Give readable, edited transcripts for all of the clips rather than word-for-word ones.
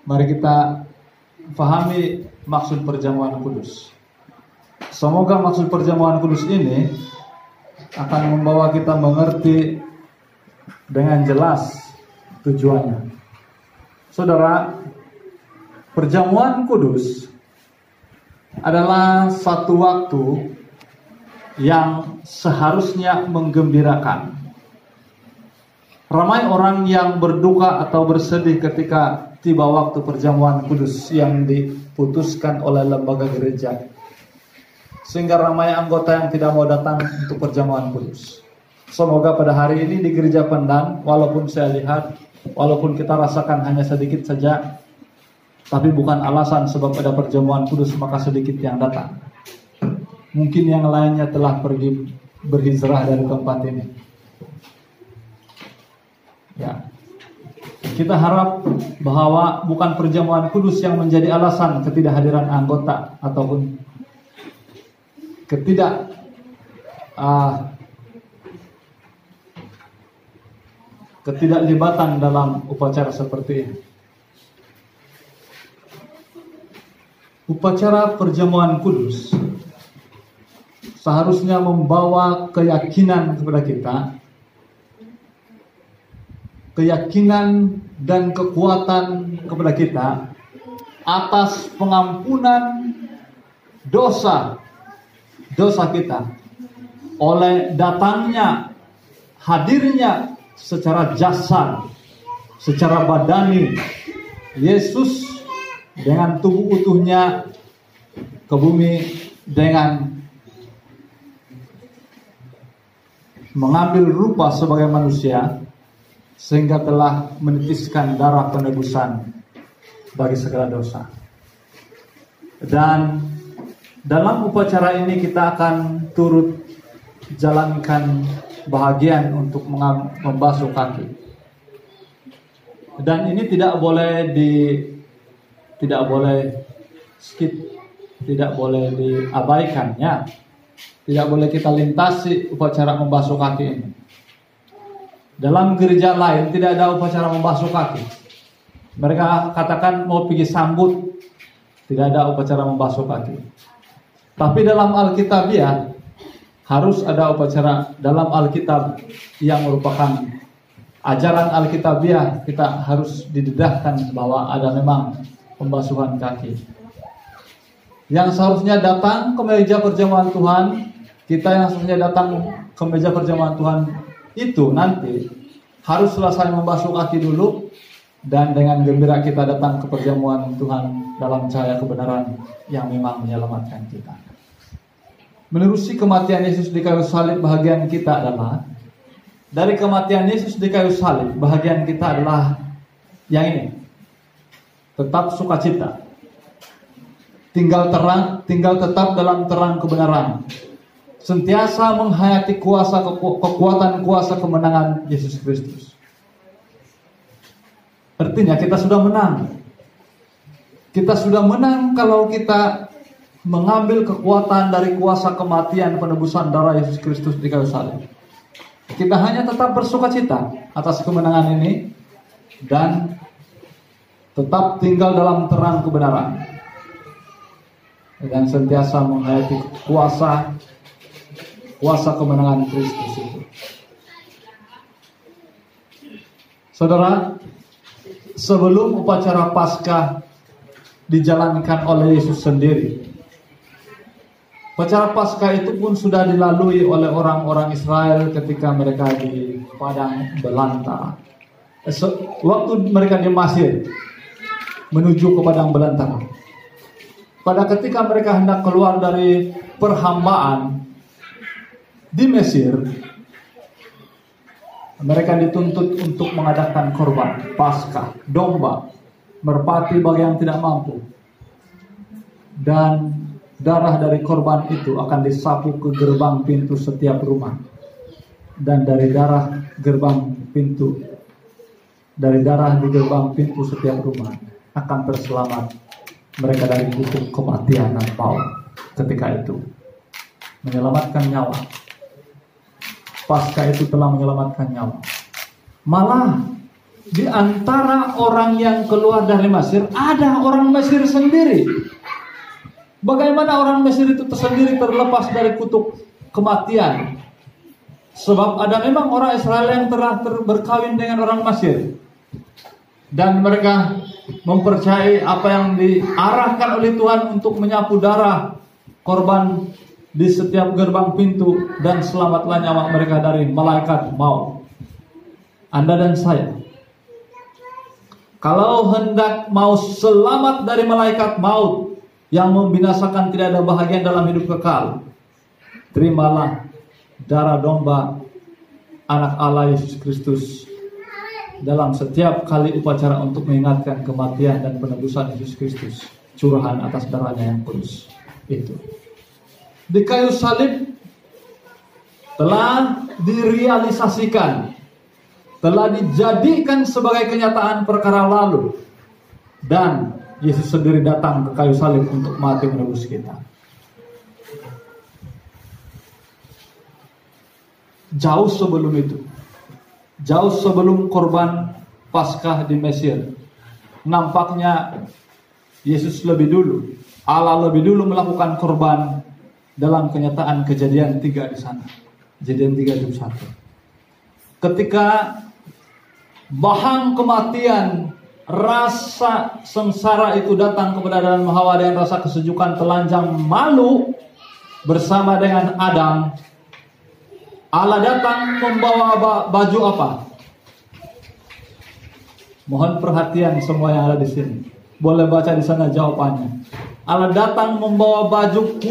Mari kita pahami maksud perjamuan kudus. Semoga maksud perjamuan kudus ini akan membawa kita mengerti dengan jelas tujuannya. Saudara, perjamuan kudus adalah satu waktu yang seharusnya menggembirakan. Ramai orang yang berduka atau bersedih ketika tiba waktu perjamuan kudus yang diputuskan oleh lembaga gereja, sehingga ramai anggota yang tidak mau datang untuk perjamuan kudus. Semoga pada hari ini di Gereja Pendang, walaupun saya lihat, walaupun kita rasakan hanya sedikit saja, tapi bukan alasan sebab ada perjamuan kudus maka sedikit yang datang. Mungkin yang lainnya telah pergi berhijrah dari tempat ini. Ya, kita harap bahwa bukan perjamuan kudus yang menjadi alasan ketidakhadiran anggota ataupun ketidaklibatan dalam upacara seperti ini. Upacara perjamuan kudus seharusnya membawa keyakinan kepada kita, keyakinan dan kekuatan kepada kita atas pengampunan dosa kita oleh datangnya, hadirnya secara jasad, secara badani Yesus dengan tubuh utuhnya ke bumi dengan mengambil rupa sebagai manusia, sehingga telah menitiskan darah penebusan bagi segala dosa. Dan dalam upacara ini kita akan turut jalankan bahagian untuk membasuh kaki. Dan ini tidak boleh skip, tidak boleh diabaikan, ya. Tidak boleh kita lintasi upacara membasuh kaki ini. Dalam gereja lain tidak ada upacara membasuh kaki. Mereka katakan mau pergi sambut, tidak ada upacara membasuh kaki. Tapi dalam Alkitabiah harus ada upacara. Dalam Alkitab yang merupakan ajaran Alkitabiah, kita harus didedahkan bahwa ada memang pembasuhan kaki. Yang seharusnya datang ke meja perjamuan Tuhan, kita yang seharusnya datang ke meja perjamuan Tuhan itu nanti harus selesai membasuh kaki dulu, dan dengan gembira kita datang ke perjamuan Tuhan dalam cahaya kebenaran yang memang menyelamatkan kita. Menerusi kematian Yesus di kayu salib, bahagian kita adalah dari kematian Yesus di kayu salib, bahagian kita adalah yang ini: tetap sukacita, tinggal tetap dalam terang kebenaran, sentiasa menghayati kekuatan kuasa kemenangan Yesus Kristus. Artinya kita sudah menang. Kita sudah menang kalau kita mengambil kekuatan dari kuasa kematian penebusan darah Yesus Kristus di kayu salib. Kita hanya tetap bersukacita atas kemenangan ini dan tetap tinggal dalam terang kebenaran, dan sentiasa menghayati kuasa kemenangan Kristus itu. Saudara, sebelum upacara Paskah dijalankan oleh Yesus sendiri, upacara Paskah itu pun sudah dilalui oleh orang-orang Israel ketika mereka di padang belantara. Waktu mereka di Mesir menuju ke padang belantara. Pada ketika mereka hendak keluar dari perhambaan di Mesir, mereka dituntut untuk mengadakan korban Paskah, domba, merpati bagi yang tidak mampu. Dan darah dari korban itu akan disapu ke gerbang pintu setiap rumah. Dan dari darah di gerbang pintu setiap rumah akan terselamat mereka dari hukum kematian dan maut ketika itu. Menyelamatkan nyawa. Paskah itu telah menyelamatkan nyawa. Malah di antara orang yang keluar dari Mesir ada orang Mesir sendiri. Bagaimana orang Mesir itu tersendiri terlepas dari kutuk kematian? Sebab ada memang orang Israel yang telah berkawin dengan orang Mesir, dan mereka mempercayai apa yang diarahkan oleh Tuhan untuk menyapu darah korban di setiap gerbang pintu, dan selamatlah nyawa mereka dari malaikat maut. Anda dan saya, kalau hendak mau selamat dari malaikat maut yang membinasakan, tidak ada bahagia dalam hidup kekal, terimalah darah domba anak Allah Yesus Kristus dalam setiap kali upacara untuk mengingatkan kematian dan penebusan Yesus Kristus, curahan atas darahnya yang kudus itu. Di kayu salib telah direalisasikan, telah dijadikan sebagai kenyataan perkara lalu, dan Yesus sendiri datang ke kayu salib untuk mati menebus kita. Jauh sebelum itu, jauh sebelum korban Paskah di Mesir, nampaknya Yesus lebih dulu, Allah lebih dulu melakukan korban dalam kenyataan Kejadian 3 di sana. Kejadian 3:1. Ketika bahang kematian, rasa sengsara itu datang kepada Adam dan Hawa dengan rasa kesejukan telanjang malu bersama dengan Adam, Allah datang membawa baju apa? Mohon perhatian semua yang ada di sini. Boleh baca di sana jawabannya. Allah datang membawa baju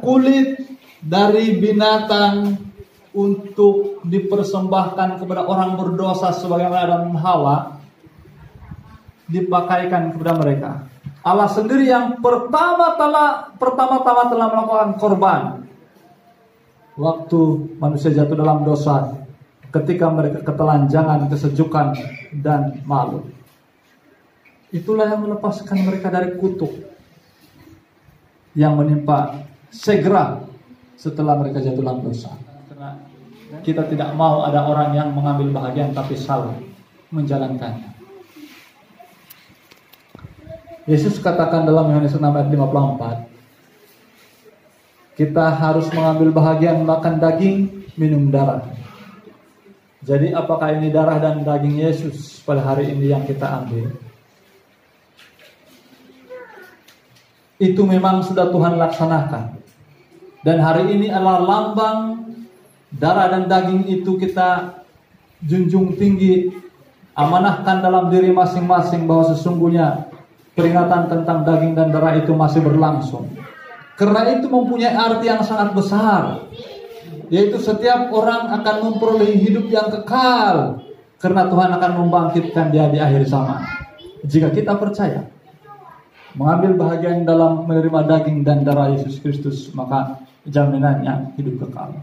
kulit dari binatang untuk dipersembahkan kepada orang berdosa sebagaimana Adam dan Hawa dipakaikan kepada mereka. Allah sendiri yang pertama-tama telah melakukan korban waktu manusia jatuh dalam dosa, ketika mereka ketelanjangan, kesejukan, dan malu. Itulah yang melepaskan mereka dari kutuk yang menimpa segera setelah mereka jatuh dalam dosa. Karena kita tidak mau ada orang yang mengambil bahagian tapi salah menjalankannya. Yesus katakan dalam Yohanes 6 ayat 54, kita harus mengambil bahagian makan daging, minum darah. Jadi apakah ini darah dan daging Yesus pada hari ini yang kita ambil? Itu memang sudah Tuhan laksanakan. Dan hari ini adalah lambang darah dan daging itu kita junjung tinggi, amanahkan dalam diri masing-masing bahwa sesungguhnya peringatan tentang daging dan darah itu masih berlangsung. Karena itu mempunyai arti yang sangat besar, yaitu setiap orang akan memperoleh hidup yang kekal, karena Tuhan akan membangkitkan dia di akhir zaman. Jika kita percaya, mengambil bahagian dalam menerima daging dan darah Yesus Kristus, maka jaminannya hidup kekal.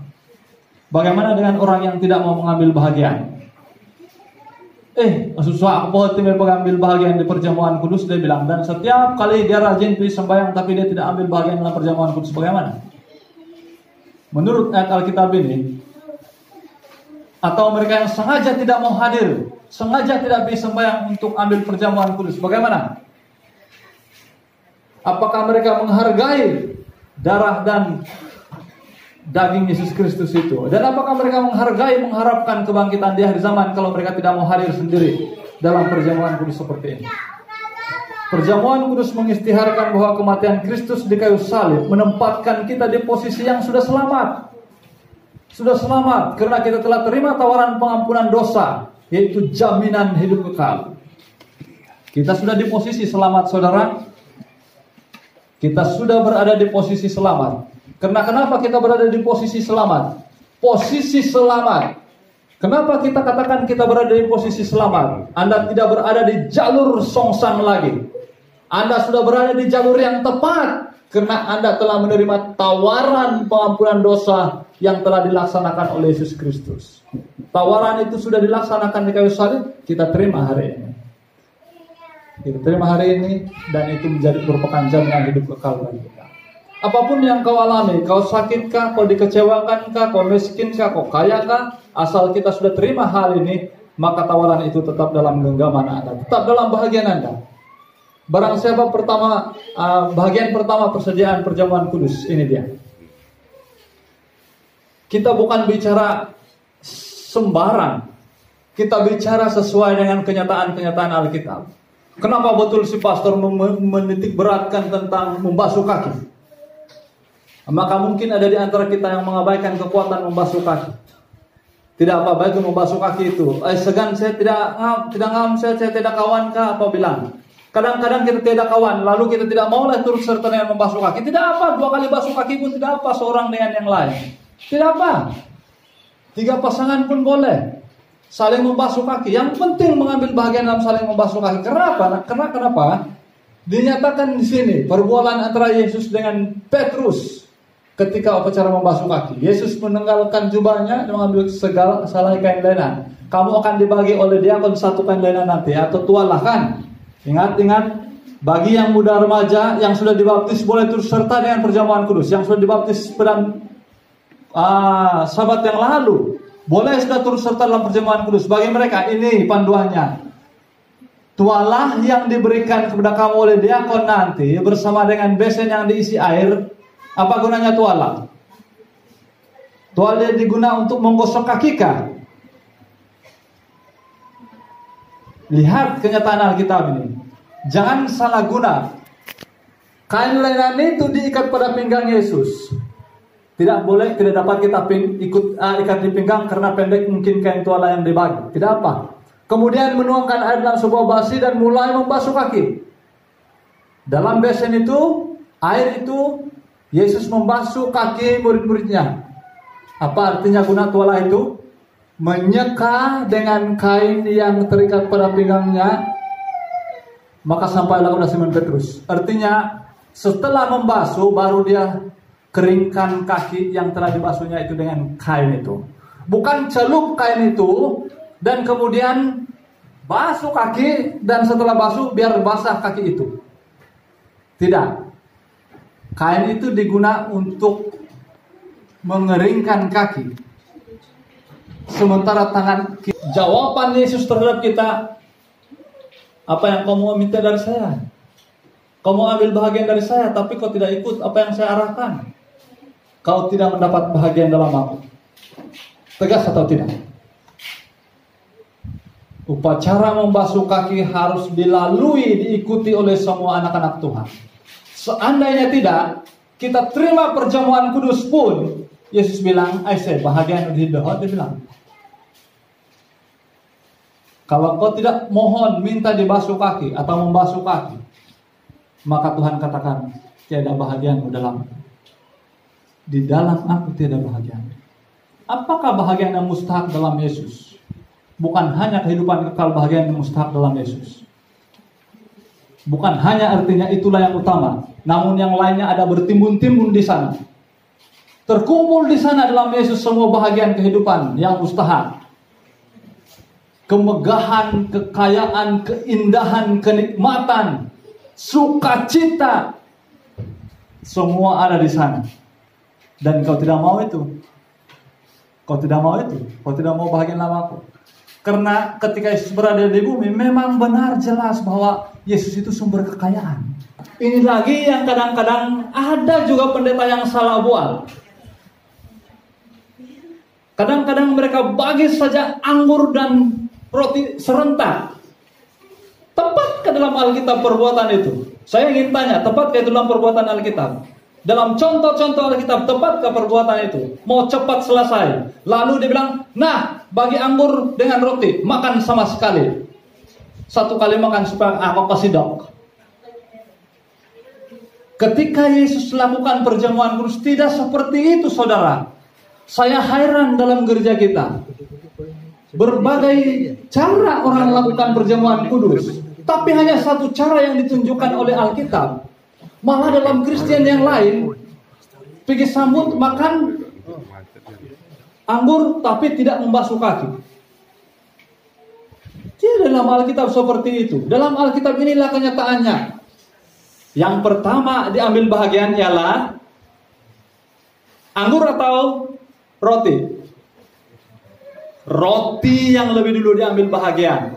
Bagaimana dengan orang yang tidak mau mengambil bahagian? Susah apa timnya mengambil bahagian di perjamuan kudus, dia bilang, dan setiap kali dia rajin pergi sembahyang tapi dia tidak ambil bahagian dalam perjamuan kudus. Bagaimana? Menurut ayat Alkitab ini, atau mereka yang sengaja tidak mau hadir, sengaja tidak pergi sembahyang untuk ambil perjamuan kudus, bagaimana? Apakah mereka menghargai darah dan daging Yesus Kristus itu? Dan apakah mereka mengharapkan kebangkitan di akhir zaman kalau mereka tidak mau hadir sendiri dalam perjamuan kudus seperti ini? Perjamuan kudus mengistiharkan bahwa kematian Kristus di kayu salib menempatkan kita di posisi yang sudah selamat. Sudah selamat karena kita telah terima tawaran pengampunan dosa, yaitu jaminan hidup kekal. Kita sudah di posisi selamat, saudara. Kita sudah berada di posisi selamat. Karena kenapa kita berada di posisi selamat? Posisi selamat. Kenapa kita katakan kita berada di posisi selamat? Anda tidak berada di jalur songsang lagi. Anda sudah berada di jalur yang tepat. Karena Anda telah menerima tawaran pengampunan dosa yang telah dilaksanakan oleh Yesus Kristus. Tawaran itu sudah dilaksanakan di kayu salib. Kita terima hari ini. Kita terima hari ini, dan itu menjadi merupakan jaminan hidup kekal bagi kita. Apapun yang kau alami, kau sakitkah, kau dikecewakan kah, kau miskin kah, kau kaya kah, asal kita sudah terima hal ini, maka tawaran itu tetap dalam genggaman Anda, tetap dalam bahagian Anda. Barang siapa bahagian pertama persediaan perjamuan kudus, ini dia. Kita bukan bicara sembarang, kita bicara sesuai dengan kenyataan-kenyataan Alkitab. Kenapa betul si pastor menitik beratkan tentang membasuh kaki? Maka mungkin ada di antara kita yang mengabaikan kekuatan membasuh kaki. Tidak apa-apa itu membasuh kaki itu. Segan saya tidak ngam, saya tidak kawan kah? Apa bilang? Kadang-kadang kita tidak kawan, lalu kita tidak maulah turut serta dengan membasuh kaki. Tidak apa, 2 kali basuh kaki pun tidak apa, seorang dengan yang lain. Tidak apa. 3 pasangan pun boleh saling membasuh kaki. Yang penting mengambil bahagian dalam saling membasuh kaki. Kenapa? Dinyatakan di sini perbualan antara Yesus dengan Petrus. Ketika upacara membasuh kaki, Yesus menenggalkan jubahnya dan mengambil selai kain lenan. Kamu akan dibagi oleh diakon 1 kain lenan nanti, atau tualah kan. Ingat, bagi yang muda remaja yang sudah dibaptis boleh turut serta dengan perjamuan kudus. Yang sudah dibaptis pada Sabat yang lalu boleh sudah turut serta dalam perjamuan kudus. Bagi mereka ini panduannya. Tualah yang diberikan kepada kamu oleh diakon nanti bersama dengan besen yang diisi air. Apa gunanya tuala? Tuala diguna untuk menggosok kaki kah? Lihat kenyataan Alkitab ini. Jangan salah guna. Kain lenan itu diikat pada pinggang Yesus. Tidak boleh, tidak dapat kita ikat di pinggang karena pendek mungkin kain tuala yang dibagi. Tidak apa. Kemudian menuangkan air dalam sebuah basi dan mulai membasuh kaki. Dalam besen itu, air itu, Yesus membasuh kaki murid-muridnya. Apa artinya guna tuala itu? Menyeka dengan kain yang terikat pada pinggangnya, maka sampailah kepada Simon Petrus. Artinya setelah membasuh baru dia keringkan kaki yang telah dibasuhnya itu dengan kain itu. Bukan celup kain itu dan kemudian basuh kaki dan setelah basuh biar basah kaki itu. Tidak. Kain itu digunakan untuk mengeringkan kaki. Sementara tangan jawaban Yesus terhadap kita, apa yang kau mau minta dari saya? Kau mau ambil bahagian dari saya, tapi kau tidak ikut apa yang saya arahkan. Kau tidak mendapat bahagian dalam aku. Tegas atau tidak? Upacara membasuh kaki harus dilalui, diikuti oleh semua anak-anak Tuhan. Seandainya tidak, kita terima perjamuan kudus pun, Yesus bilang, "Aise bahagian di doa," dia bilang. Kalau kau tidak mohon minta dibasuh kaki atau membasuh kaki, maka Tuhan katakan, tiada bahagianmu dalam. Di dalam aku tiada bahagian. Apakah bahagian yang mustahak dalam Yesus? Bukan hanya kehidupan kekal, bahagian yang mustahak dalam Yesus. Bukan hanya artinya itulah yang utama, namun yang lainnya ada bertimbun-timbun di sana. Terkumpul di sana dalam Yesus semua bahagian kehidupan yang mustahak. Kemegahan, kekayaan, keindahan, kenikmatan, sukacita, semua ada di sana. Dan kau tidak mau itu. Kau tidak mau itu. Kau tidak mau bahagian dalam aku. Karena ketika Yesus berada di bumi, memang benar jelas bahwa Yesus itu sumber kekayaan. Ini lagi yang kadang-kadang ada juga pendeta yang salah buat. Kadang-kadang mereka bagi saja anggur dan roti serentak. Tepat ke dalam Alkitab perbuatan itu? Saya ingin tanya, tepat ke dalam perbuatan Alkitab? Dalam contoh-contoh Alkitab, tepat ke perbuatan itu? Mau cepat selesai. Lalu dia bilang, nah, bagi anggur dengan roti, makan sama sekali. 1 kali makan supaya aku kasih dok. Ketika Yesus lakukan perjamuan kudus, tidak seperti itu, saudara. Saya heran dalam gereja kita. Berbagai cara orang lakukan perjamuan kudus, tapi hanya satu cara yang ditunjukkan oleh Alkitab. Malah dalam Kristen yang lain, pergi sambut makan anggur tapi tidak membasuh kaki. Tidak dalam Alkitab seperti itu. Dalam Alkitab inilah kenyataannya. Yang pertama diambil bahagian ialah anggur atau roti. Roti yang lebih dulu diambil bahagian.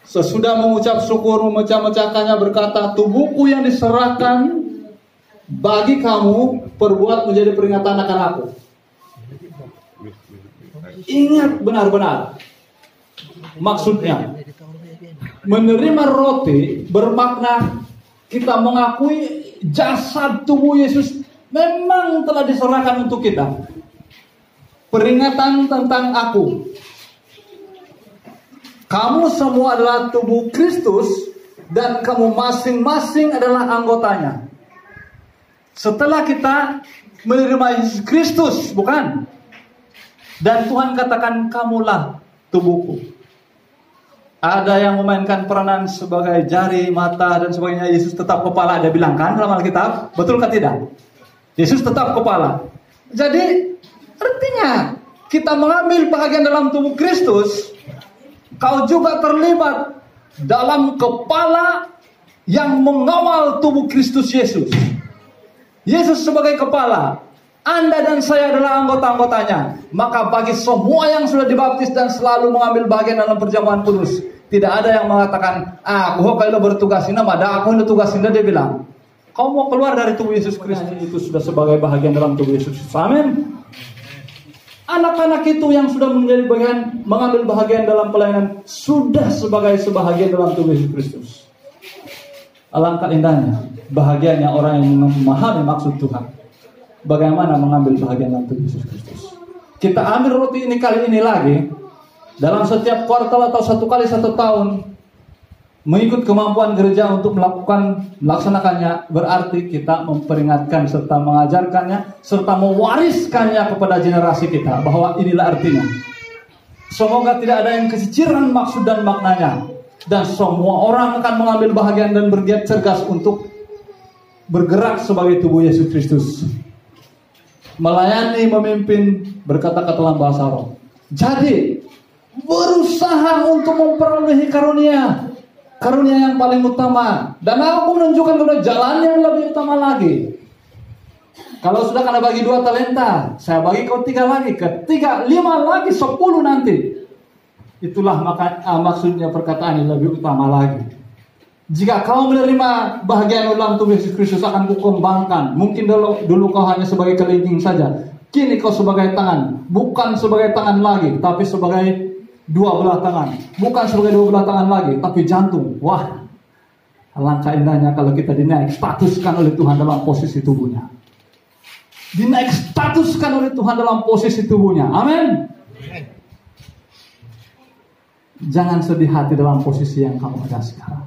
Sesudah mengucap syukur, memecah-mecahkannya, berkata, tubuhku yang diserahkan bagi kamu, perbuat menjadi peringatan akan aku. Ingat benar-benar maksudnya. Menerima roti bermakna kita mengakui jasad tubuh Yesus memang telah diserahkan untuk kita. Peringatan tentang aku. Kamu semua adalah tubuh Kristus dan kamu masing-masing adalah anggotanya. Setelah kita menerima Yesus Kristus, bukan? Dan Tuhan katakan, kamulah tubuhku. Ada yang memainkan peranan sebagai jari, mata, dan sebagainya. Yesus tetap kepala, dia bilang kan dalam Alkitab. Betulkah tidak? Yesus tetap kepala. Jadi, artinya, kita mengambil bahagian dalam tubuh Kristus, kau juga terlibat dalam kepala yang mengawal tubuh Kristus Yesus. Yesus sebagai kepala, Anda dan saya adalah anggota-anggotanya. Maka bagi semua yang sudah dibaptis dan selalu mengambil bagian dalam perjamuan kudus, tidak ada yang mengatakan, aku kalau bertugas ini, ada aku yang tugas ini. Dia bilang, kau mau keluar dari tubuh Yesus Kristus, itu sudah sebagai bahagian dalam tubuh Yesus. Amin. Anak-anak itu yang sudah menjadi bagian, mengambil bahagian dalam pelayanan, sudah sebagai sebahagian dalam tubuh Yesus Kristus. Alangkah indahnya, bahagianya orang yang memahami maksud Tuhan. Bagaimana mengambil bahagian dalam tubuh Yesus Kristus. Kita ambil roti ini kali ini lagi, dalam setiap kuartal atau 1 kali 1 tahun, mengikut kemampuan gereja untuk melaksanakannya, berarti kita memperingatkan serta mengajarkannya, serta mewariskannya kepada generasi kita, bahwa inilah artinya. Semoga tidak ada yang kesiciran maksud dan maknanya, dan semua orang akan mengambil bahagian dan bergiat cerdas untuk bergerak sebagai tubuh Yesus Kristus, melayani, memimpin, berkata-kata dalam bahasa roh. Jadi berusaha untuk memperoleh karunia yang paling utama, dan aku menunjukkan kepada jalan yang lebih utama lagi. Kalau sudah kena bagi 2 talenta, saya bagi kau 3 lagi, ketiga 5 lagi, 10 nanti. Itulah maksudnya perkataan yang lebih utama lagi. Jika kau menerima bahagian dalam tubuh Yesus Kristus, akan kukembangkan. Mungkin dulu kau hanya sebagai kelingking saja. Kini kau sebagai tangan, bukan sebagai tangan lagi, tapi sebagai 2 belah tangan. Bukan sebagai 2 belah tangan lagi, tapi jantung. Wah, alangkah indahnya kalau kita dinaik statuskan oleh Tuhan dalam posisi tubuhnya. Dinaik statuskan oleh Tuhan dalam posisi tubuhnya. Amin. Jangan sedih hati dalam posisi yang kamu ada sekarang.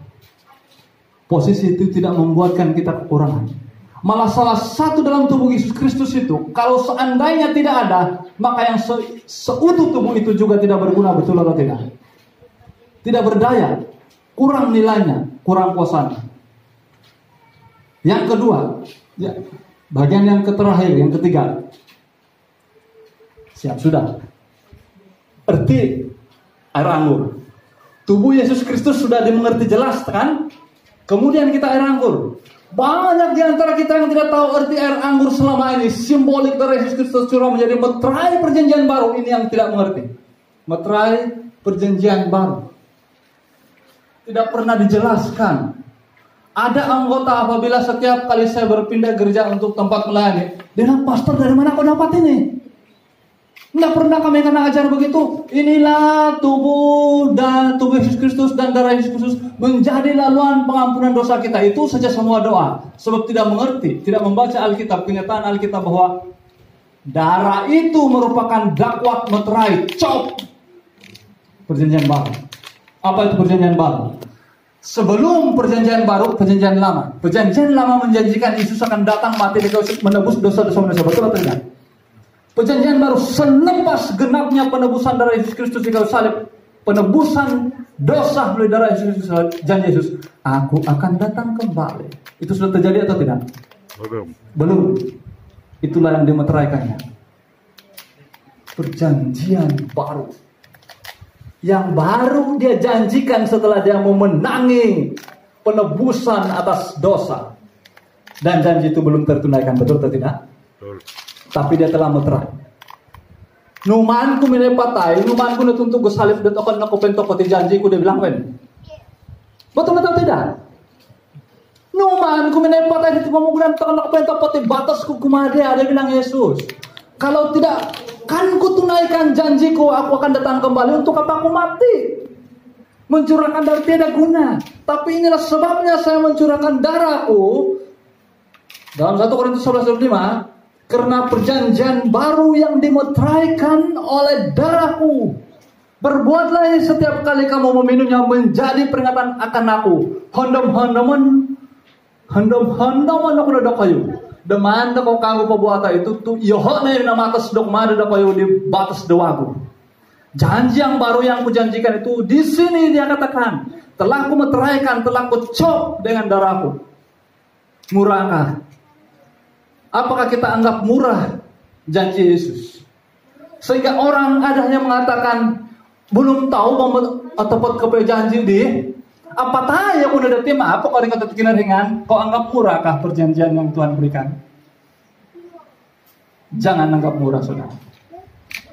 Posisi itu tidak membuatkan kita kekurangan. Malah salah satu dalam tubuh Yesus Kristus itu, kalau seandainya tidak ada, maka yang seutuh tubuh itu juga tidak berguna, betul atau tidak? Tidak berdaya, kurang nilainya, kurang kuasanya. Yang kedua, ya, bagian yang terakhir, yang ketiga. Siap sudah. Arti air anggur. Tubuh Yesus Kristus sudah dimengerti jelas kan? Kemudian kita air anggur. Banyak di antara kita yang tidak tahu arti air anggur selama ini. Simbolik dari Yesus Kristus curah menjadi meterai perjanjian baru. Ini yang tidak mengerti. Meterai perjanjian baru. Tidak pernah dijelaskan. Ada anggota apabila setiap kali saya berpindah gereja untuk tempat melayani, dia bilang, pastor dari mana kau dapat ini? Tidak pernah kami akan ajar begitu. Inilah tubuh Yesus Kristus dan darah Yesus Kristus menjadi laluan pengampunan dosa kita. Itu saja semua doa. Sebab tidak mengerti, tidak membaca Alkitab, kenyataan Alkitab bahwa darah itu merupakan dakwat meterai cop perjanjian baru. Apa itu perjanjian baru? Sebelum perjanjian baru, perjanjian lama. Perjanjian lama menjanjikan Yesus akan datang mati di kayu menebus dosa-dosa manusia. Betul atau tidak? Perjanjian baru selepas genapnya penebusan darah Yesus Kristus di kayu salib, penebusan dosa melalui darah Yesus Kristus, janji Yesus, aku akan datang kembali. Itu sudah terjadi atau tidak? Belum. Itulah yang dimeteraikannya. Perjanjian baru. Yang baru dia janjikan setelah dia memenangi penebusan atas dosa. Dan janji itu belum tertunaikan, betul atau tidak? Betul. Tapi dia telah meterai. Numan ku minay patay, numan ku natuntug ko salib dat akan nakupento ko ti janji ku dia bilang pen. Betul atau tidak? Numan ku minay patay dito mamugulan akan nakupento ko ti batas ku kumade ada bilang Yesus. Kalau tidak kan ku tunaikan janjiku, aku akan datang kembali untuk apa aku mati. Mencurahkan darah tiada guna. Tapi inilah sebabnya saya mencurahkan darahku. Dalam 1 Korintus 11:5, karena perjanjian baru yang dimeteraikan oleh darahku. Berbuatlah ini setiap kali kamu meminumnya menjadi peringatan akan aku. Handam-handaman aku udah kayu. Demanda kau kanggo pabuata itu tuh yohona yang nama atas dok mada kayu di batas dewaku. Janji yang baru yang kujanjikan itu di sini dia katakan, telah ku meteraikan, telah ku cop dengan darahku. Murahkah? Apakah kita anggap murah janji Yesus? Sehingga orang adanya mengatakan belum tahu ataupun kepe janji di apa tahu yang udah datim apa kau dikata ringan? Kau anggap murahkah perjanjian yang Tuhan berikan? Jangan anggap murah, saudara.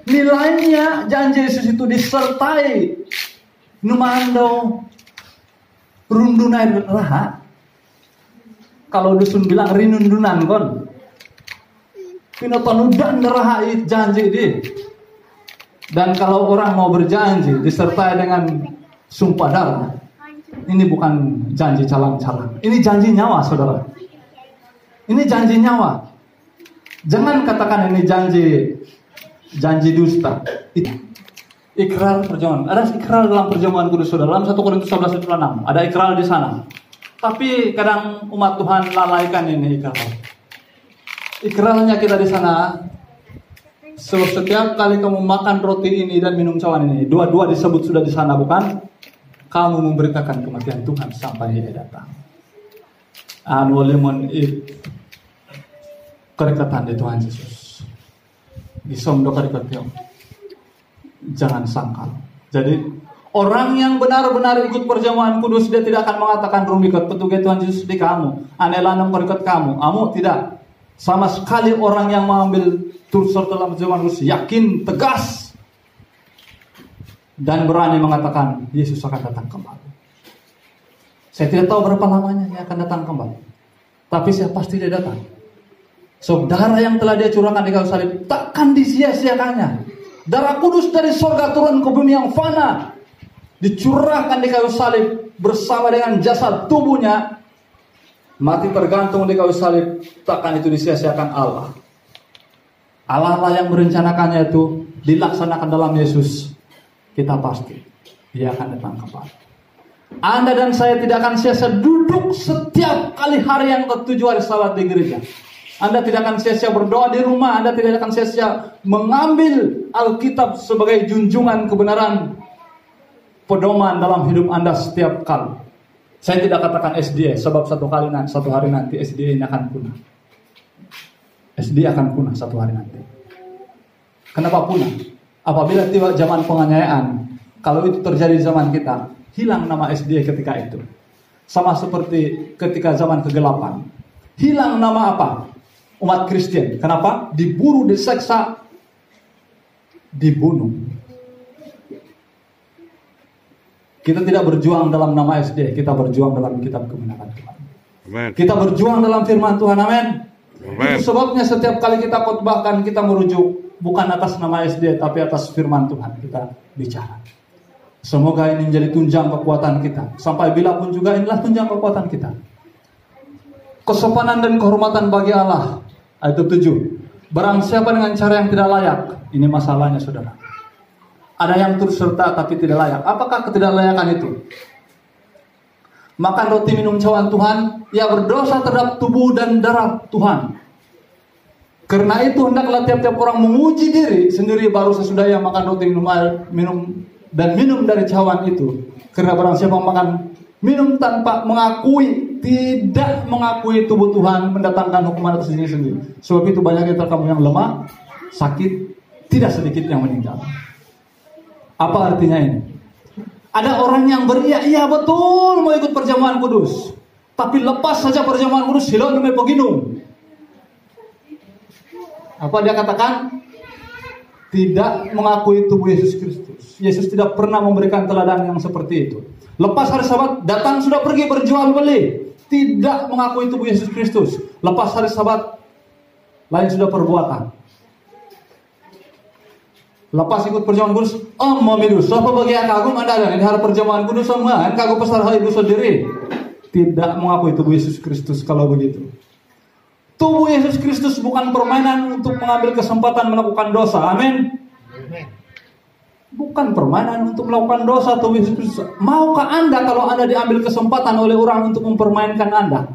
Nilainya janji Yesus itu disertai numando rundunai raha. Kalau dusun bilang rinundunan kon. Pinotonudan raha janji di. Dan kalau orang mau berjanji disertai dengan sumpah darah, ini bukan janji calang-calang. Ini janji nyawa, saudara. Ini janji nyawa. Jangan katakan ini janji dusta. Ikrar perjamuan. Ada ikrar dalam perjamuan kudus, saudara. Dalam 1 Korintus 11:6 ada ikrar di sana. Tapi kadang umat Tuhan lalaikan ini ikrar. Ikrarnya kita di sana. Sebab setiap kali kamu makan roti ini dan minum cawan ini, dua-dua disebut sudah di sana, bukan? Kamu memberitakan kematian Tuhan sampai Dia datang. Anu lemon kerekatan di Tuhan Yesus. Disom do kerekatan. Jangan sangkal. Jadi orang yang benar-benar ikut perjamuan kudus, dia tidak akan mengatakan rumikat petugas Tuhan Yesus di kamu. Anelanam kerekat kamu. Tidak. Sama sekali orang yang mengambil turut serta dalam perjamuan kudus yakin, tegas, dan berani mengatakan Yesus akan datang kembali. Saya tidak tahu berapa lamanya Dia akan datang kembali, tapi saya pasti Dia datang. Saudara yang telah Dia curahkan di kayu salib takkan disia-siakannya. Darah kudus dari surga turun ke bumi yang fana, dicurahkan di kayu salib bersama dengan jasad tubuhnya, mati tergantung di kayu salib, takkan itu disia-siakan Allah. Allah lah yang merencanakannya itu dilaksanakan dalam Yesus. Kita pasti Dia akan datang kembali. Anda dan saya tidak akan sia-sia duduk setiap kali hari yang ke-7 hari Sabat di gereja. Anda tidak akan sia-sia berdoa di rumah. Anda tidak akan sia-sia mengambil Alkitab sebagai junjungan kebenaran, pedoman dalam hidup Anda setiap kali. Saya tidak katakan SDA, sebab satu hari nanti SDA ini akan punah. SDA akan punah satu hari nanti. Kenapa punah? Apabila tiba zaman penganiayaan, kalau itu terjadi di zaman kita, hilang nama SDA ketika itu. Sama seperti ketika zaman kegelapan. Hilang nama apa? Umat Kristen. Kenapa? Diburu, diseksa, dibunuh. Kita tidak berjuang dalam nama SDA, kita berjuang dalam kitab kebenaran Tuhan. Amen. Kita berjuang dalam firman Tuhan, amin. Itu sebabnya setiap kali kita khotbahkan, kita merujuk bukan atas nama SDA, tapi atas firman Tuhan kita bicara. Semoga ini menjadi tunjang kekuatan kita. Sampai bila pun juga inilah tunjang kekuatan kita. Kesopanan dan kehormatan bagi Allah. Ayat 7. Barang siapa dengan cara yang tidak layak, ini masalahnya, saudara. Ada yang turut serta tapi tidak layak. Apakah ketidaklayakan itu? Makan roti minum cawan Tuhan, ia berdosa terhadap tubuh dan darah Tuhan. Karena itu hendaklah tiap-tiap orang menguji diri sendiri baru sesudah ia makan roti minum dari cawan itu. Karena barang siapa makan minum tanpa tidak mengakui tubuh Tuhan, mendatangkan hukuman atas diri sendiri. Sebab itu banyak antara kamu yang lemah, sakit, tidak sedikit yang meninggal. Apa artinya ini? Ada orang yang iya betul mau ikut perjamuan kudus, tapi lepas saja perjamuan kudus hilang demi peginum. Apa dia katakan? tidak mengakui tubuh Yesus Kristus. Yesus tidak pernah memberikan teladan yang seperti itu. Lepas hari Sabat, datang sudah pergi berjual beli, tidak mengakui tubuh Yesus Kristus. Lepas hari Sabat, lain sudah perbuatan. Lepas ikut perjamuan kudus, mau minus, apa bagi kagum anda dan di hari perjamuan kudus semua, kagum pasar ibu sendiri. Tidak mengakui tubuh Yesus Kristus kalau begitu. Tubuh Yesus Kristus bukan permainan untuk mengambil kesempatan melakukan dosa. Amin. Bukan permainan untuk melakukan dosa tubuh Yesus Kristus. Maukah anda kalau anda diambil kesempatan oleh orang untuk mempermainkan anda,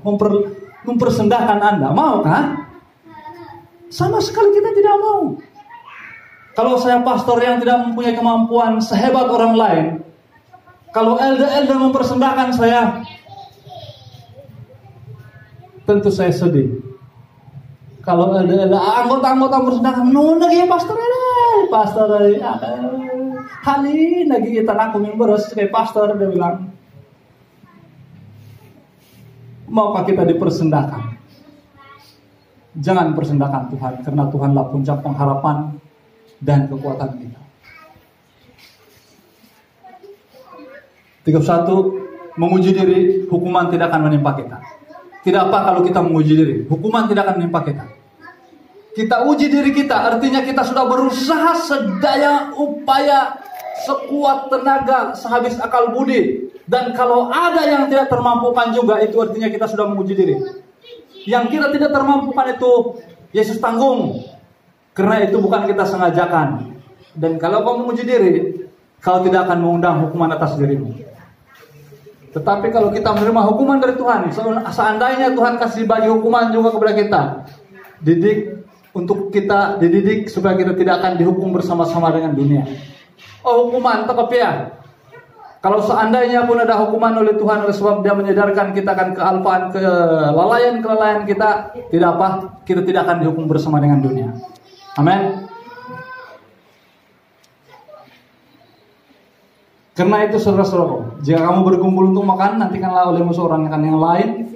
mempersendahkan anda? Maukah? Sama sekali kita tidak mau. Kalau saya pastor yang tidak mempunyai kemampuan sehebat orang lain, kalau elder-elder mempersendahkan saya, tentu saya sedih. Kalau ada anggota-anggota mempersendahkan, lagi pastor hari lagi kita aku memberes kayak pastor, dia bilang, maukah kita dipersendahkan? Jangan persendahkan Tuhan, karena Tuhanlah puncak pengharapan dan kekuatan kita. 31, menguji diri, hukuman tidak akan menimpa kita. Tidak apa kalau kita menguji diri, hukuman tidak akan menimpa kita. Kita uji diri kita, artinya kita sudah berusaha sedaya upaya, sekuat tenaga, sehabis akal budi. Dan kalau ada yang tidak termampukan juga, itu artinya kita sudah menguji diri. Yang kita tidak termampukan itu Yesus tanggung, karena itu bukan kita sengajakan. Dan kalau kau menguji diri, kau tidak akan mengundang hukuman atas dirimu. Tetapi kalau kita menerima hukuman dari Tuhan, seandainya Tuhan kasih bagi hukuman juga kepada kita, dididik supaya kita tidak akan dihukum bersama-sama dengan dunia. Hukuman tetap ya. Kalau seandainya pun ada hukuman oleh Tuhan, oleh sebab Dia menyadarkan kita akan kealpaan, kelalaian kita, tidak apa, kita tidak akan dihukum bersama dengan dunia. Amin. Karena itu saudara-saudara, jika kamu berkumpul untuk makan, nantikanlah oleh musuh orang yang lain.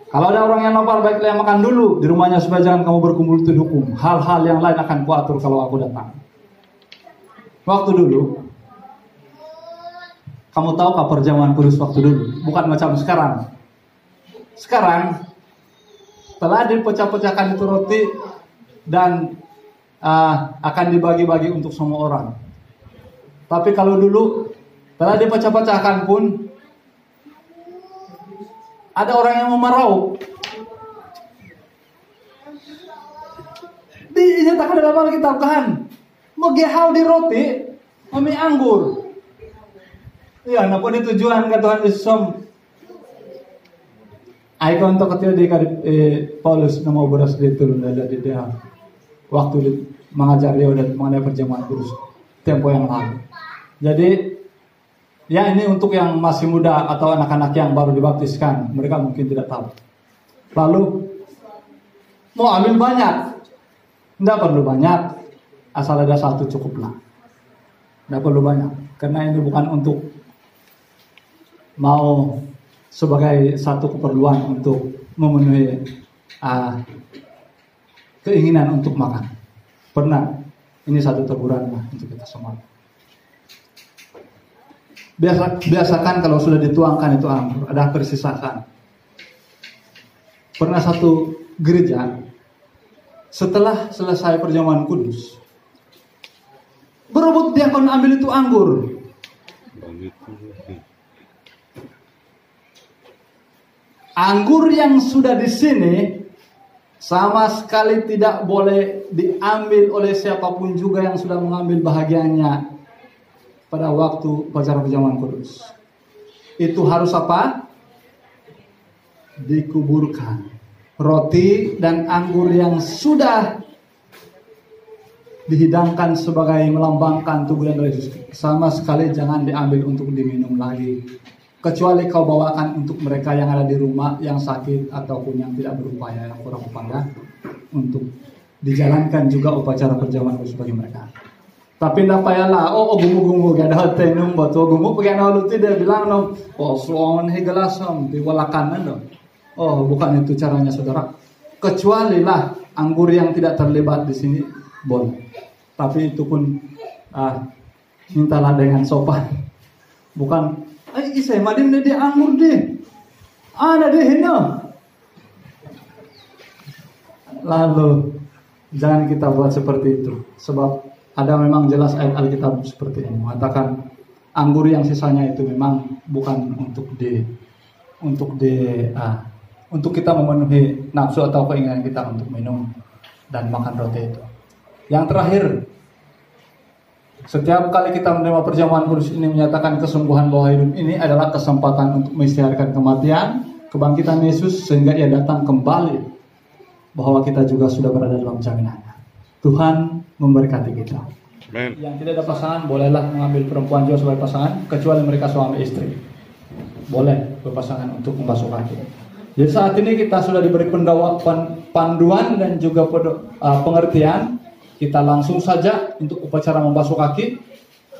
Kalau ada orang yang lapar, baiklah yang makan dulu di rumahnya, supaya jangan kamu berkumpul untuk dihukum. Hal-hal yang lain akan kuatur kalau aku datang. Waktu dulu, kamu tahu perjamuan kudus waktu dulu, bukan macam sekarang. Sekarang telah dipecah-pecahkan itu roti dan akan dibagi-bagi untuk semua orang. Tapi kalau dulu telah dipecah-pecahkan pun ada orang yang memerau. Dinyatakan dalam Alkitab kan, megehau di roti, memi anggur. Ya, napa di tujuan ke Tuhan Yesus. Ai konto ketika di Paulus nama beras di turun dari dia waktu mengajar dia dan mengenai perjamuan kudus tempo yang lalu. Jadi ya ini untuk yang masih muda atau anak-anak yang baru dibaptiskan, mereka mungkin tidak tahu. Lalu mau ambil banyak, tidak perlu banyak, asal ada satu cukuplah. Tidak perlu banyak, karena ini bukan untuk mau sebagai satu keperluan untuk memenuhi keinginan untuk makan. Pernah, ini satu teguran lah untuk kita semua. Biasakan kalau sudah dituangkan itu anggur, ada persisakan. Pernah satu gereja, setelah selesai perjamuan kudus, berebut diakon ambil itu anggur. Anggur yang sudah di sini sama sekali tidak boleh diambil oleh siapapun juga yang sudah mengambil bahagiannya pada waktu upacara perjamuan kudus. Itu harus apa? Dikuburkan. Roti dan anggur yang sudah dihidangkan sebagai melambangkan tubuh dan darah Yesus, sama sekali jangan diambil untuk diminum lagi. Kecuali kau bawakan untuk mereka yang ada di rumah, yang sakit ataupun yang tidak berupaya, yang kurang upaya, untuk dijalankan juga upacara perjamuan kudus bagi mereka. Tapi tidak payahlah, gumu-gumu gak ada tenung batu gumu pakai nalu tidak bilang no, sloan hegelasam diwalakan no. Bukan itu caranya saudara. Kecuali lah anggur yang tidak terlibat di sini boleh. Tapi itu pun mintalah dengan sopan. Bukan, saya madim deh anggur deh. Ada deh hina. Lalu jangan kita buat seperti itu. Sebab ada memang jelas ayat Alkitab seperti ini mengatakan anggur yang sisanya itu memang bukan untuk kita memenuhi nafsu atau keinginan kita untuk minum dan makan roti itu. Yang terakhir, setiap kali kita menerima perjamuan kudus ini menyatakan kesungguhan bahwa hidup ini adalah kesempatan untuk mengisytiharkan kematian, kebangkitan Yesus sehingga ia datang kembali, bahwa kita juga sudah berada dalam jaminannya. Tuhan memberkati kita. Amen. Yang tidak ada pasangan bolehlah mengambil perempuan juga sebagai pasangan, kecuali mereka suami istri. Boleh berpasangan untuk membasuh kaki. Jadi saat ini kita sudah diberi panduan dan juga pengertian. Kita langsung saja untuk upacara membasuh kaki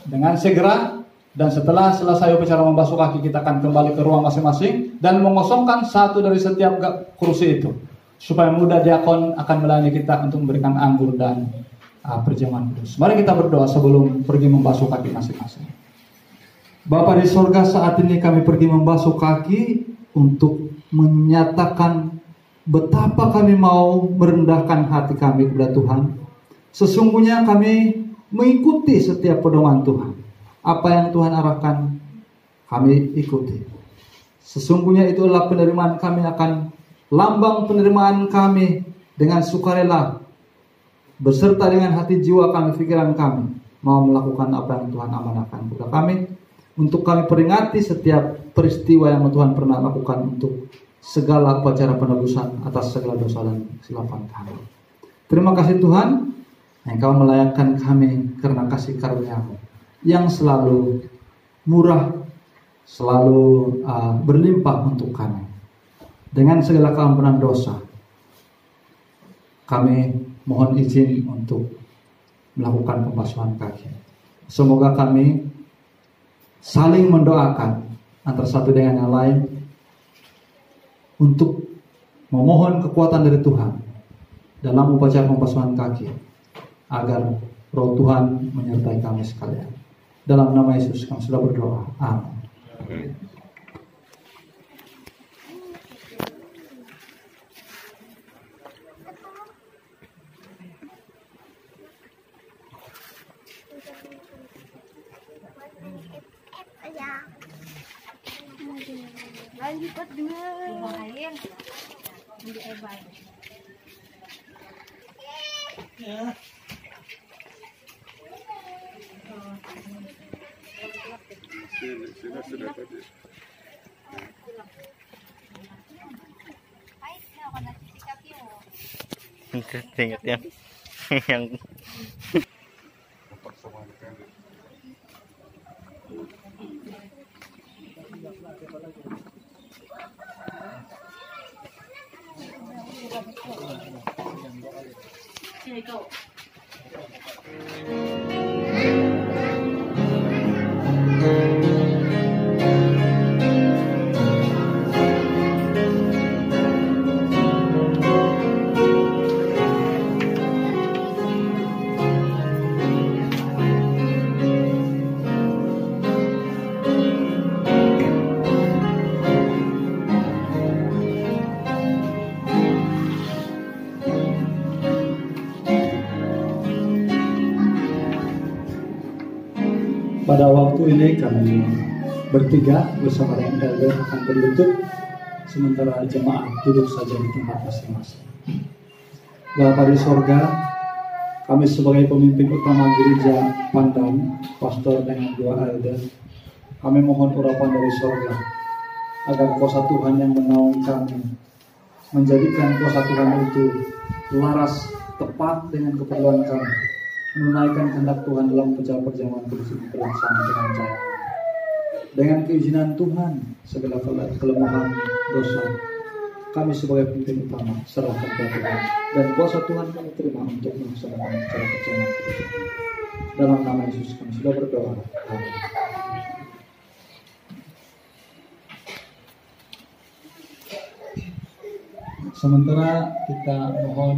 dengan segera, dan setelah selesai upacara membasuh kaki kita akan kembali ke ruang masing-masing dan mengosongkan satu dari setiap kursi itu supaya mudah diakon akan melayani kita untuk memberikan anggur dan perjamuan kudus. Mari kita berdoa sebelum pergi membasuh kaki masing-masing. Bapa di sorga, saat ini kami pergi membasuh kaki untuk menyatakan betapa kami mau merendahkan hati kami kepada Tuhan. Sesungguhnya kami mengikuti setiap pedoman Tuhan. Apa yang Tuhan arahkan, kami ikuti. Sesungguhnya itu adalah penerimaan kami, akan lambang penerimaan kami dengan sukarela, beserta dengan hati jiwa kami, pikiran kami, mau melakukan apa yang Tuhan amanahkan kepada kami, untuk kami peringati setiap peristiwa yang Tuhan pernah lakukan untuk segala upacara penebusan atas segala dosa dan kesilapan kami. Terima kasih Tuhan, Engkau melayakkan kami karena kasih karunia-Mu yang selalu murah, selalu berlimpah untuk kami. Dengan segala keampunan dosa, kami mohon izin untuk melakukan pembasuhan kaki. Semoga kami saling mendoakan antara satu dengan yang lain untuk memohon kekuatan dari Tuhan dalam upacara pembasuhan kaki, agar Roh Tuhan menyertai kami sekalian. Dalam nama Yesus kami sudah berdoa. Amin. Lanjut dua. Lain. Di ebay. Ya. Sudah tadi. Ingat yang Pada waktu ini kami bertiga bersama dengan elder akan berlutut, sementara jemaah duduk saja di tempat masing-masing. Bapa di sorga, kami sebagai pemimpin utama gereja Pandan, pastor dengan dua elder, kami mohon urapan dari sorga agar kuasa Tuhan yang menaungi kami menjadikan kuasa Tuhan itu laras tepat dengan keperluan kami, menunaikan kehendak Tuhan dalam perjamuan kudus ini terlaksana dengan jaya. Dengan keizinan Tuhan, segala kelemahan dosa kami sebagai pemimpin utama serahkan kepada Tuhan, dan kuasa Tuhan kami terima untuk melaksanakan acara perjamuan kudus ini. Dalam nama Yesus kami sudah berdoa. Amin. Sementara kita mohon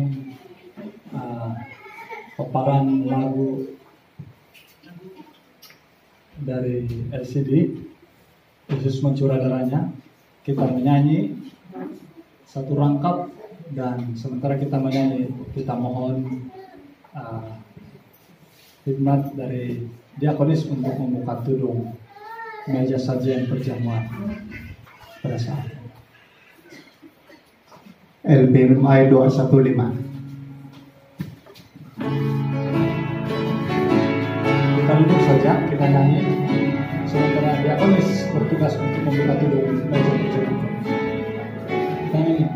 paparan lagu dari LCD Yesus Mencurah Darahnya. Kita menyanyi satu rangkap, dan sementara kita menyanyi kita mohon khidmat dari diakonis untuk membuka tudung meja sajian perjamuan pada saat ini. LPMI 215. Kita duduk saja, kita nyanyi sementara diakonis bertugas untuk membuka tudung meja perjamuan. Kita nyanyi.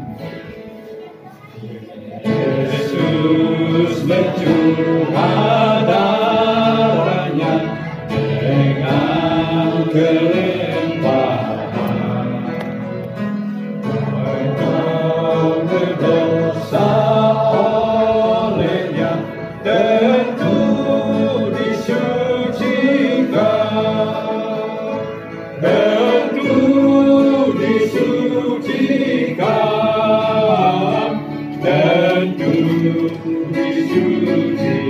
Yesus mencurah darahnya dengan kelimpahan, engkau berdosa olehnya tentu disucikan, tentu disucikan, tentu disucikan.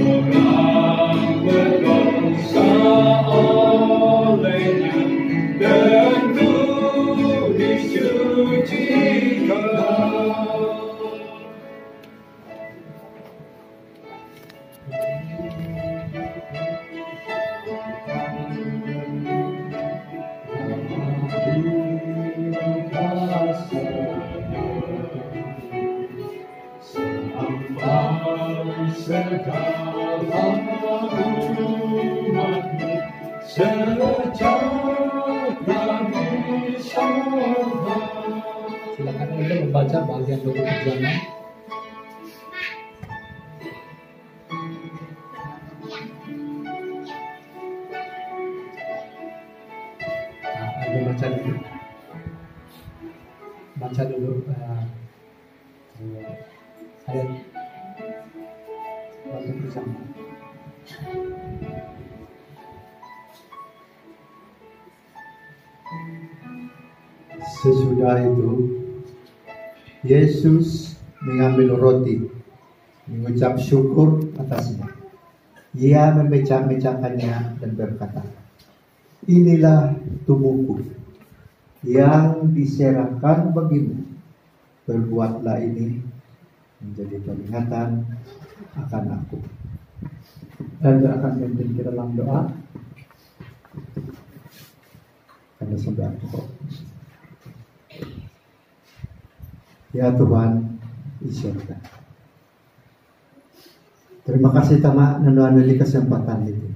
Orang berdosa olehnya tentu disucikan. Segala umatmu sejahtera di surga. Silakan Anda membaca bagian doa perjamuan. Anda baca dulu. Baca dulu ayat doa perjamuan. Sesudah itu, Yesus mengambil roti, mengucap syukur atasnya. Ia memecah-mecahkannya dan berkata, "Inilah tubuhku yang diserahkan bagimu. Perbuatlah ini menjadi peringatan akan aku." Dan kita akan memimpin kita dalam doa. Karena sudah cukup. Ya Tuhan, Isyurga. Terima kasih Tama nanuan di kesempatan itu.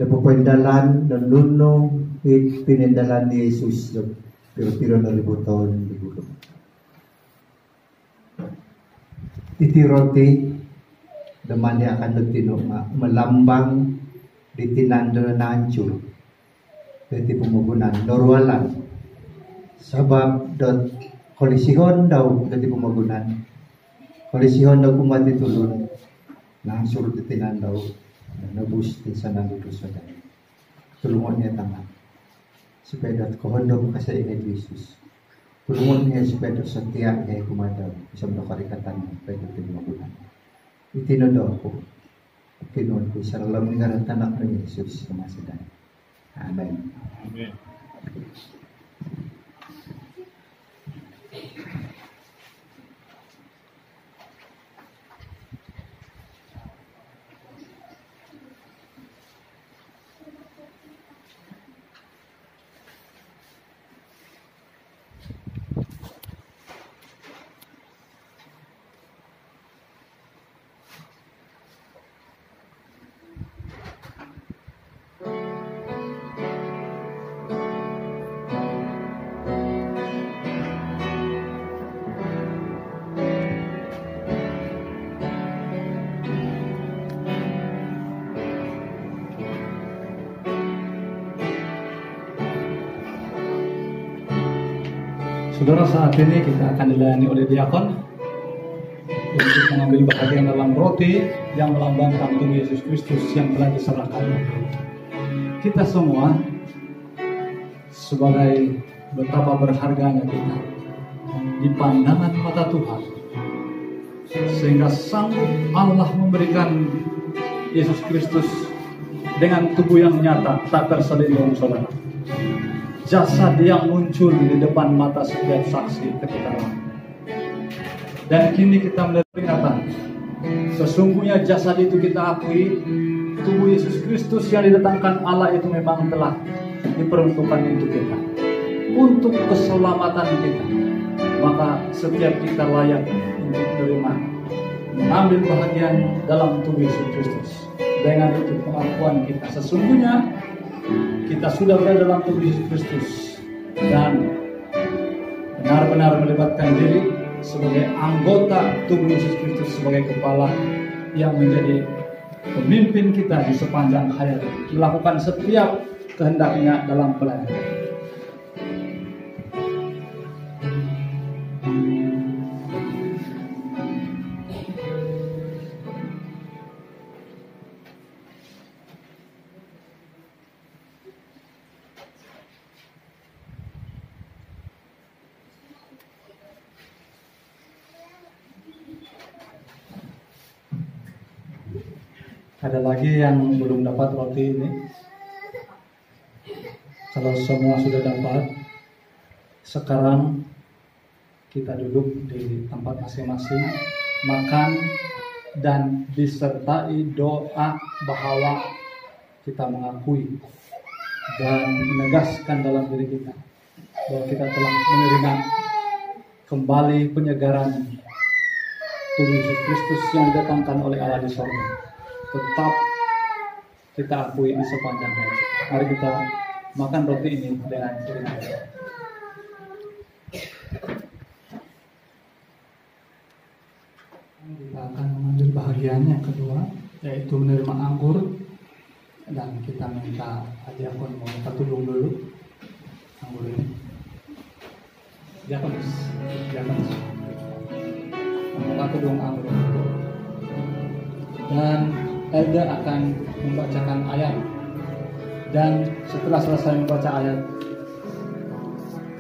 Dapat pendalan dan nuno pinendalan ni Yesus piro-piro na ribu tahun di gulong. Iti roti daman niya akan nagtinuma melambang di tinando na hancur. Iti pumugunan norwalan. Sabab dot kolisihon daw dati pumugunan. Kolisihon daw kumati tulun. Nang surut itinan daw nabus din sa naludusan. Tulungan niya tama. Supaya dat kohondom kasi ingay Jesus. Tulungan niya supaya sa tiyak niya kumadaw. Isang nakarikatan niya. Pwede pumugunan. Itinodo ako. Kinuon ko sa lalam ni garantanak ng Jesus kumasidan. Amen. Amen. Saudara, saat ini kita akan dilayani oleh diakon untuk mengambil bagian dalam roti yang melambangkan tubuh Yesus Kristus yang telah diserahkan. Kita semua sebagai betapa berharganya kita di pandangan mata Tuhan, sehingga sanggup Allah memberikan Yesus Kristus dengan tubuh yang nyata, tak terselindung, saudara. Jasad yang muncul di depan mata setiap saksi ketika lama. Dan kini kita melihat peringatan, sesungguhnya jasad itu kita akui, tubuh Yesus Kristus yang didatangkan Allah itu memang telah diperuntukkan untuk kita, untuk keselamatan kita. Maka setiap kita layak untuk menerima, mengambil bahagian dalam tubuh Yesus Kristus. Dengan itu pengakuan kita, sesungguhnya kita sudah berada dalam tubuh Yesus Kristus dan benar-benar melibatkan diri sebagai anggota tubuh Yesus Kristus, sebagai kepala yang menjadi pemimpin kita di sepanjang hayat, melakukan setiap kehendaknya dalam pelayanan. Ada lagi yang belum dapat roti ini? Kalau semua sudah dapat, sekarang kita duduk di tempat masing-masing, makan dan disertai doa bahwa kita mengakui dan menegaskan dalam diri kita bahwa kita telah menerima kembali penyegaran tubuh Yesus Kristus yang didatangkan oleh Allah di sorga. Tetap kita akui di sepanjang hari. Mari kita makan roti ini dengan iringan. Kita akan mengambil bahagian yang kedua, yaitu menerima anggur, dan kita minta diakon mau tudung dulu anggur ini. Diakon mau tudung anggur itu. Dan Elda akan membacakan ayat, dan setelah selesai membaca ayat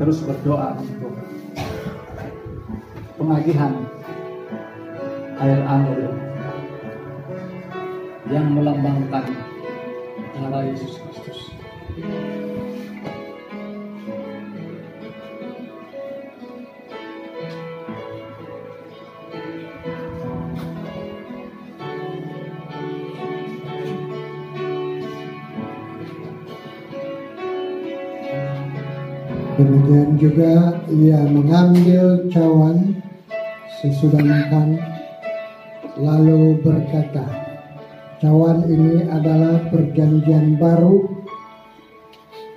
terus berdoa untuk pengagihan air anggur yang melambangkan darah Yesus Kristus. Kemudian juga ia mengambil cawan sesudah makan, lalu berkata, cawan ini adalah perjanjian baru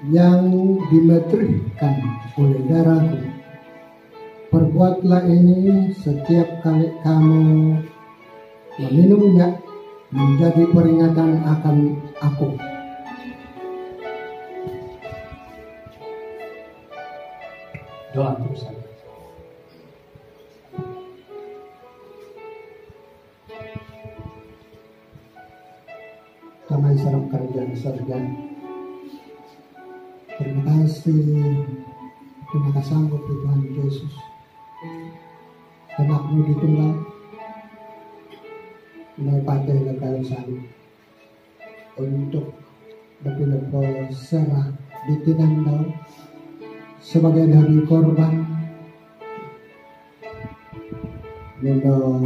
yang dimeterihkan oleh darahku. Perbuatlah ini setiap kali kamu meminumnya menjadi peringatan akan aku. Doa terus saja. Kami sarap kerjaan surga. Terima kasih sanggup Tuhan Yesus. Anakmu ditunggal, mepakai lekal sanggup untuk berpilih serah ditinandau sebagai dari korban Nino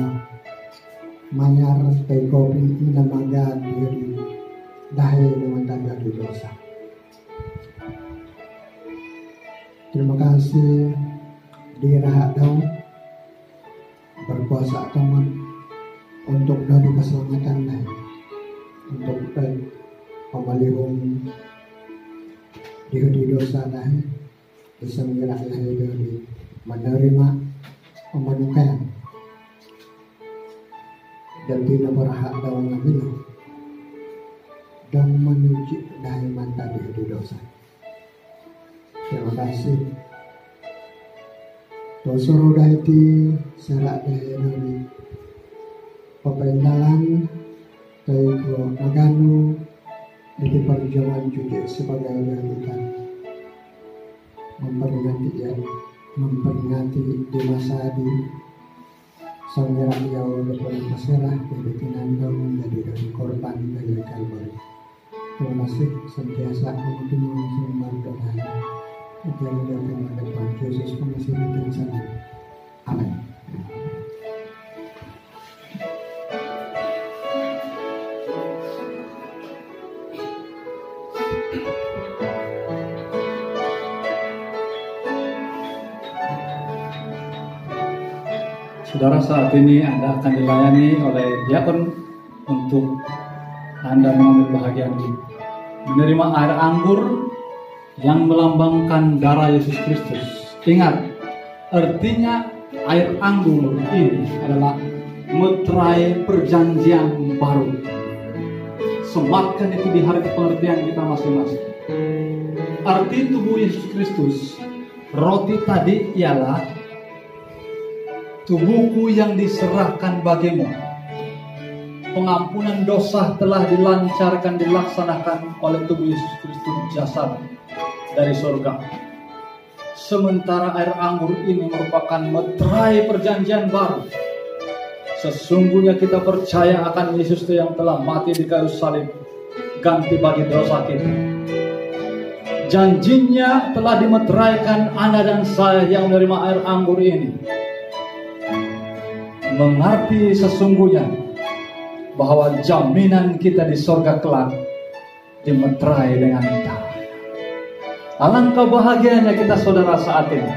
mayar kay kopi minamaga diri dahil naman dari dosa. Terima kasih dirahak daw berpuasa teman untuk dari keselamatan lain, untuk pemalihum di dosa lain, bisa menyerahkan dari menerima pemanukan dan tidak berhak dalam mengambil dan menyuci dari mantan di dosa. Terima kasih. Tosoro daiti serak dari pependalan teko maganu di perjuangan juga sebagai realita memperingati di masa di Saudara jauh berbuat masalah dari tinandang dari korban dari Kalbar. Terima kasih sentiasa mengunjungi sumber doa. Kita dalam depan Yesus pengasih dan sana. Amin. Saudara, saat ini Anda akan dilayani oleh diakon untuk Anda mengambil bahagian menerima air anggur yang melambangkan darah Yesus Kristus. Ingat, artinya air anggur ini adalah meterai perjanjian baru. Sematkan itu di hari pengertian kita masing-masing. Arti tubuh Yesus Kristus, roti tadi ialah tubuhku yang diserahkan bagimu. Pengampunan dosa telah dilancarkan, dilaksanakan oleh tubuh Yesus Kristus, jasad dari surga. Sementara air anggur ini merupakan meterai perjanjian baru. Sesungguhnya kita percaya akan Yesus yang telah mati di kayu salib, ganti bagi dosa kita. Janjinya telah dimeteraikan Anda dan saya yang menerima air anggur ini. Mengerti sesungguhnya bahwa jaminan kita di sorga kelak dimeterai dengan darah. Alangkah bahagianya kita saudara saat ini.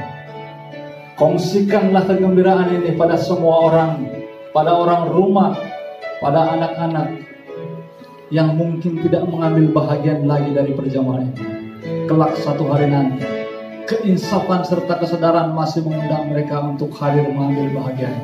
Kongsikanlah kegembiraan ini pada semua orang, pada orang rumah, pada anak-anak yang mungkin tidak mengambil bahagian lagi dari perjamuan ini. Kelak satu hari nanti, keinsafan serta kesadaran masih mengundang mereka untuk hadir mengambil bahagian.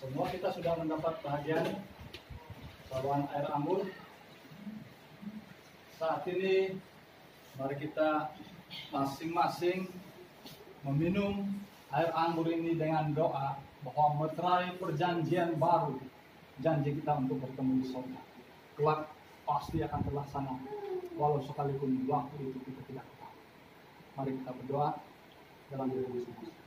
Semua kita sudah mendapat bahagian saluran air anggur. Saat ini mari kita masing-masing meminum air anggur ini dengan doa bahwa meterai perjanjian baru, janji kita untuk bertemu di surga kelak pasti akan terlaksana walau sekalipun waktu itu kita tidak tahu. Mari kita berdoa dalam diri masing-masing.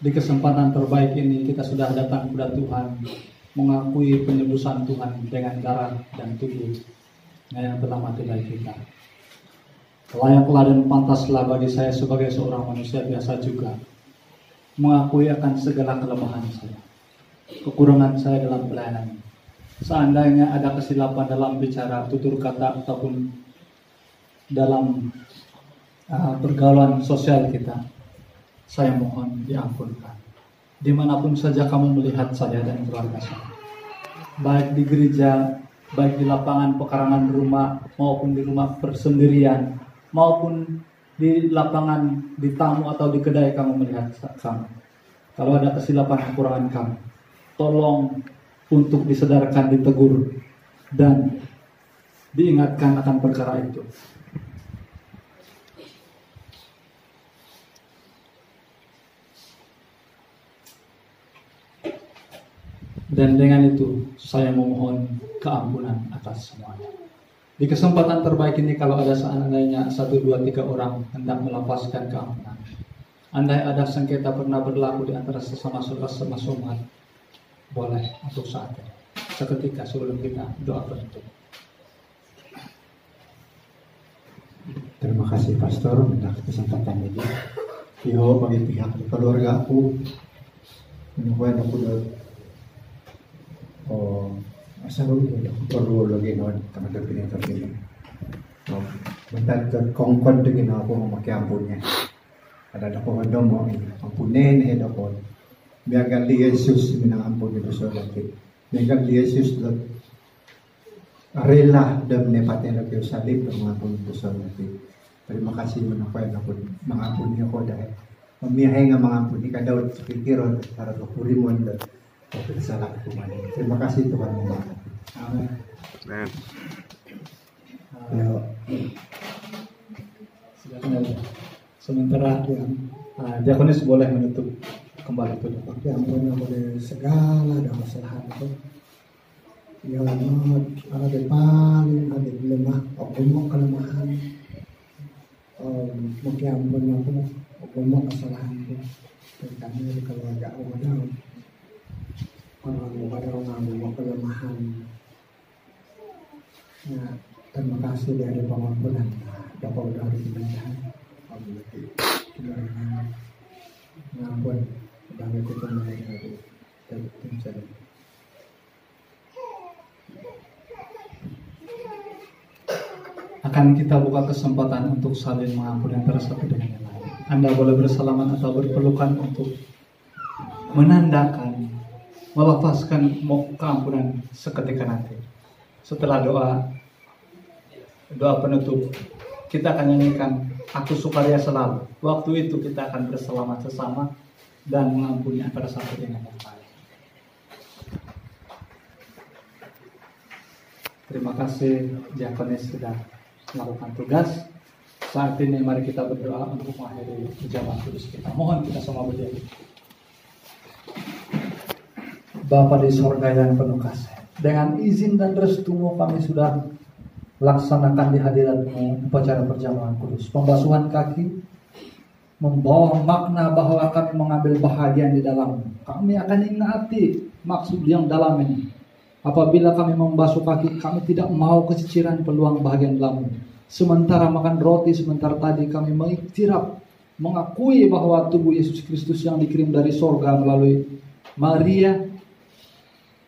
Di kesempatan terbaik ini kita sudah datang kepada Tuhan, mengakui penebusan Tuhan dengan darah dan tubuh yang telah mati bagi kita. Layaklah dan pantaslah bagi saya sebagai seorang manusia biasa juga mengakui akan segala kelemahan saya, kekurangan saya dalam pelayanan. Seandainya ada kesilapan dalam bicara, tutur kata ataupun dalam pergaulan sosial kita, saya mohon diampunkan. Dimanapun saja kamu melihat saya dan keluarga saya, baik di gereja, baik di lapangan pekarangan rumah, maupun di rumah persendirian, maupun di lapangan, di tamu atau di kedai kamu melihat kami. Kalau ada kesilapan kekurangan kami, tolong untuk disadarkan, ditegur, dan diingatkan akan perkara itu. Dan dengan itu saya memohon keampunan atas semuanya. Di kesempatan terbaik ini, kalau ada seandainya 1, 2, 3 orang hendak melapaskan keampunan, andai ada sengketa pernah berlaku di antara sesama saudara umat, boleh untuk saat ini, seketika sebelum kita doa penutup. Terima kasih Pastor untuk kesempatan ini. Yo bagi pihak keluarga aku, menubuhan aku asa ko perlu lagi no teman-teman pinter. Bentar kongkon dengan aku memakiampunnya. Ada ko mo ampunin ko. Biarkan Yesus mengampuni dosa kita. Biarkan Yesus rela dan menepatkan kayu salib dan mengampuni dosa kita. Terima kasih mengampuni ako dahil mamiyahay nga mengampuni ka daw sa pikiron para kapurimon dan salah kumani. Terima kasih Tuhan memberkati. Amin. Silakan. Sementara Diakonis boleh menutup kembali penutup. Diampuni ako dari segala dosa kesalahan itu. Ya Allah, ada paling ada lemah, aku mau kelemahan. Ampun aku mau kesalahan itu. Dan kami di keluarga Allah, orang mau kelemahan. Ya, terima kasih dari pengampunan. Dapat dari kebenaran. Mengampun bagi kita mereka dan tim saya. Akan kita buka kesempatan untuk saling mengampuni antara satu dengan yang lain. Anda boleh bersalaman atau berpelukan untuk menandakan, melepaskan keampunan seketika nanti. Setelah doa penutup, kita akan nyanyikan Aku Sukaria Selalu. Waktu itu kita akan bersalaman sesama dan mengampuni antara satu dengan yang lain. Terima kasih Diakonis sudah melakukan tugas. Saat ini mari kita berdoa untuk mengakhiri perjamuan kudus kita. Mohon kita semua berdiri. Bapa di sorga yang penuh kasih, dengan izin dan restu-Mu kami sudah laksanakan di hadirat-Mu upacara perjamuan kudus, pembasuhan kaki, membawa makna bahwa kami mengambil bahagian di dalam. Kami akan ingati maksud yang dalam ini. Apabila kami membasuh kaki, kami tidak mau keciciran peluang bahagian dalam. Sementara makan roti, sementara tadi kami mengiktiraf, mengakui bahwa tubuh Yesus Kristus yang dikirim dari sorga melalui Maria,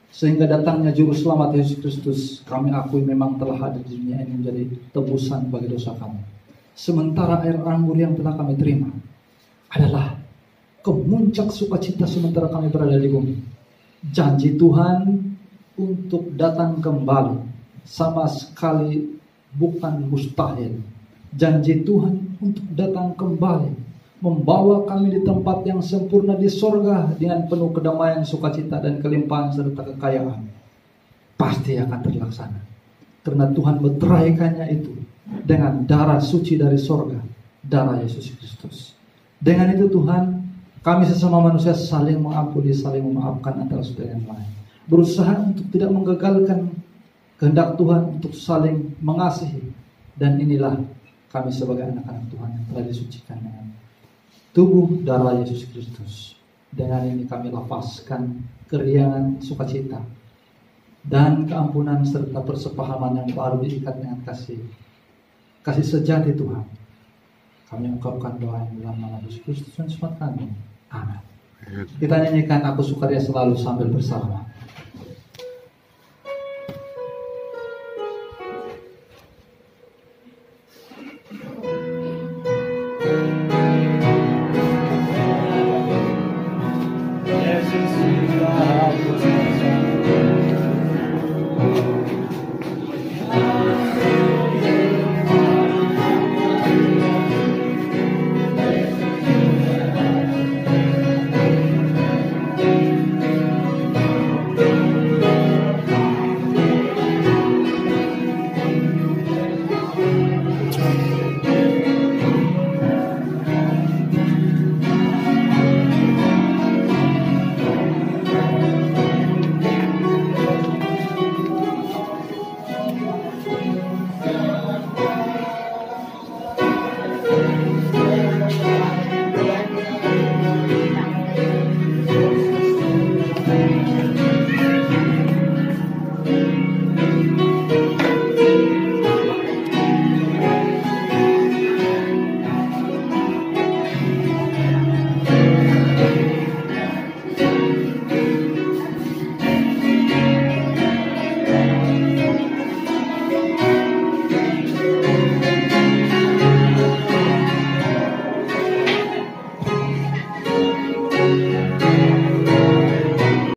sehingga datangnya Juru Selamat Yesus Kristus, kami akui memang telah hadir di dunia ini menjadi tebusan bagi dosa kami. Sementara air anggur yang telah kami terima adalah kemuncak sukacita sementara kami berada di bumi. Janji Tuhan untuk datang kembali sama sekali bukan mustahil. Janji Tuhan untuk datang kembali membawa kami di tempat yang sempurna di sorga dengan penuh kedamaian, sukacita dan kelimpahan serta kekayaan pasti akan terlaksana karena Tuhan meteraikannya itu dengan darah suci dari sorga, darah Yesus Kristus. Dengan itu Tuhan, kami sesama manusia saling mengampuni, saling memaafkan antara satu dengan lain, berusaha untuk tidak menggagalkan kehendak Tuhan untuk saling mengasihi. Dan inilah kami sebagai anak-anak Tuhan yang telah disucikan dengan tubuh darah Yesus Kristus. Dengan ini kami lepaskan keriangan sukacita dan keampunan serta persepahaman yang baru diikat dengan kasih sejati Tuhan. Kami ungkapkan doa yang dalam nama Yesus Kristus dan selamat kami. Amin. Kita nyanyikan Aku Sukaria Selalu sambil bersama.